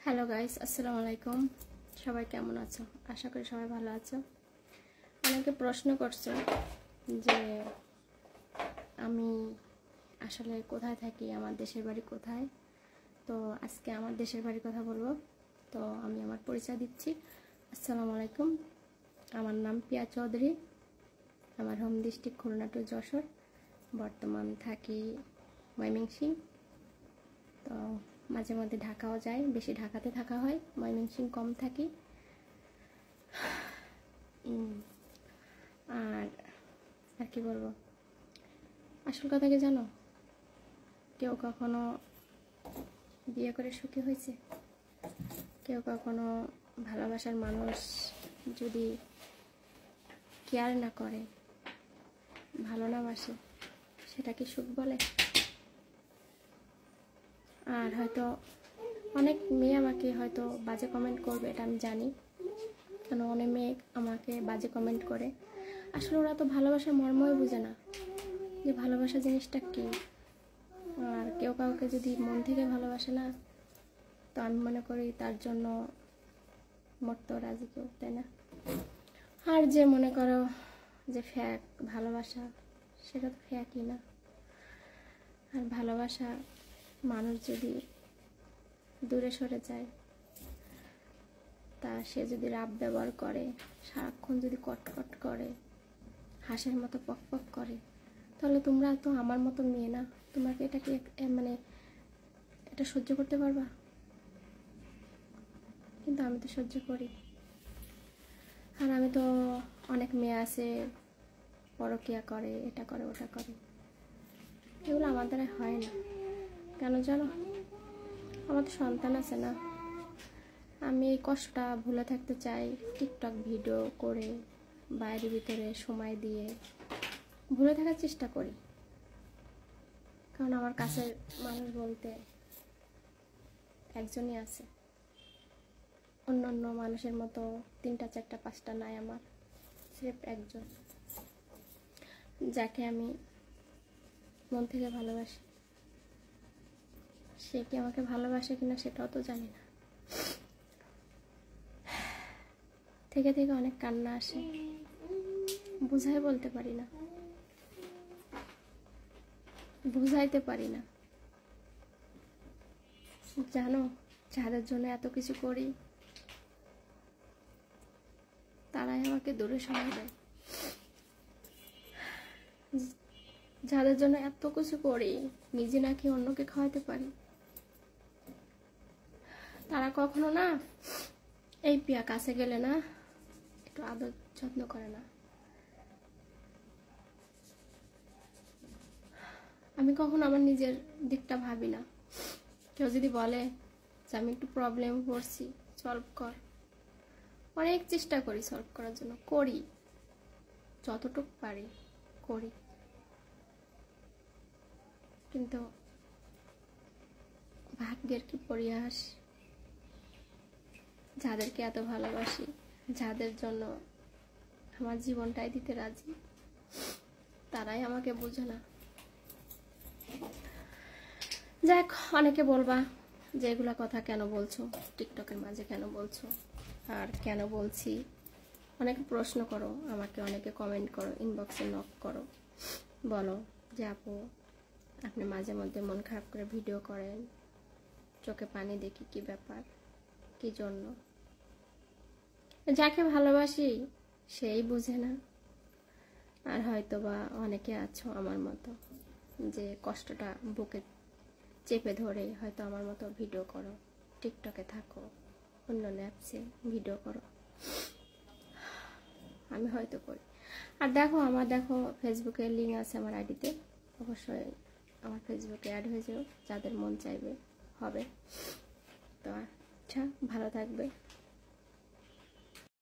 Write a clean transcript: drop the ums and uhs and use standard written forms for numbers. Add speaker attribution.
Speaker 1: Hello guys, আসসালামু আলাইকুম। সবাই কেমন আছো? আশা করি সবাই ভালো আছো। অনেকে প্রশ্ন করছো যে আমি আসলে কোথায় থাকি, আমার দেশের বাড়ি কোথায়। তো আজকে আমার দেশের বাড়ির কথা বলবো। তো আমি আমার পরিচয় দিচ্ছি। আসসালামু আলাইকুম, আমার নাম পিয়া চৌধুরী। আমার home district Khulna to Jessore. বর্তমান থাকি ময়মনসিংহ। তো মাঝে মধ্যে ঢাকাও যায়, বেশি ঢাকাতে থাকা হয়, ময়মনসিংহ কম থাকি। আর আর কি বলবো, আসল কথা কি জানো? কেউ কখনো বিয়ে করে সুখী হয়েছে? কেউ কখনো ভালোবাসার মানুষ যদি কেয়ার না করে, ভালো না বাসে, সেটা কি সুখ বলে? আর হয়তো অনেক মেয়ে আমাকে হয়তো বাজে কমেন্ট করবে, এটা আমি জানি। কেন অনেক মেয়ে আমাকে বাজে কমেন্ট করে, আসলে ওরা তো ভালোবাসার মর্মই বুঝে না যে ভালোবাসা জিনিসটা কী। আর কেউ কাউকে যদি মন থেকে ভালোবাসে না, তো আমি মনে করি তার জন্য মরতেও রাজি কেউ, তাই না? আর যে মনে করো যে ফ্যাক ভালোবাসা, সেটা তো ফ্যাকই না। আর ভালোবাসা মানুষ যদি দূরে সরে যায়, তা সে যদি রাব ব্যবহার করে, সারাক্ষণ যদি কটকট করে, হাঁসের মতো পক পক করে, তাহলে তোমরা তো আমার মতো মেয়ে না। তোমাকে এটা কি মানে এটা সহ্য করতে পারবা? কিন্তু আমি তো সহ্য করি। আর আমি তো অনেক মেয়ে আছে পরকীয়া করে, এটা করে ওটা করে, এগুলো আমার দ্বারা হয় না। কেন জানো? আমার তো সন্তান আছে না। আমি এই কষ্টটা ভুলে থাকতে চাই, টিকটক ভিডিও করে বাইরের ভিতরে সময় দিয়ে ভুলে থাকার চেষ্টা করি। কারণ আমার কাছের মানুষ বলতে একজনই আছে, অন্য অন্য মানুষের মতো 3টা 4টা 5টা নাই। আমার সির্ফ একজন, যাকে আমি মন থেকে ভালোবাসি। সে কি আমাকে ভালোবাসে কিনা সেটাও তো জানি না। থেকে থেকে অনেক কান্না আসে, বুঝাই বলতে পারি না, বুঝাইতে পারি না। জানো, যাদের জন্য এত কিছু করি, তারাই আমাকে দূরে সরিয়ে দেয়। যাদের জন্য এত কিছু করি, নিজে নাকি অন্যকে খাওয়াতে পারি, তারা কখনো না এই পিয়া কাছে গেলে না একটু আদর যত্ন করে না। আমি কখনো আমার নিজের দিকটা ভাবি না। কেউ যদি বলে যে আমি একটু প্রবলেম পড়ছি, সলভ কর, অনেক চেষ্টা করি সলভ করার জন্য, করি যতটুকু পারি করি। কিন্তু ভাগ্যের কি পরিহাস, যাদেরকে এত ভালোবাসি, যাদের জন্য আমার জীবনটাই দিতে রাজি, তারাই আমাকে বোঝে না। যাক, অনেকে বলবা যে এগুলা কথা কেন বলছো, টিকটকের মাঝে কেন বলছো, আর কেন বলছি। অনেকে প্রশ্ন করো আমাকে, অনেকে কমেন্ট করো, ইনবক্সে নক করো, বলো যে আপু আপনি মাঝে মধ্যে মন খারাপ করে ভিডিও করেন, চোখে পানি দেখি, কি ব্যাপার, কি জন্য? যাকে ভালোবাসি সেই বুঝে না। আর হয়তো বা অনেকে আছো আমার মতো, যে কষ্টটা বুকে চেপে ধরে হয়তো আমার মতো ভিডিও করো, টিকটকে থাকো, অন্য অ্যাপসে ভিডিও করো। আমি হয়তো করি। আর দেখো, দেখো ফেসবুকের লিঙ্ক আছে আমার আইডিতে, অবশ্যই আমার ফেসবুকে অ্যাড হয়ে যাও, যাদের মন চাইবে হবে। তো আচ্ছা, ভালো থাকবে।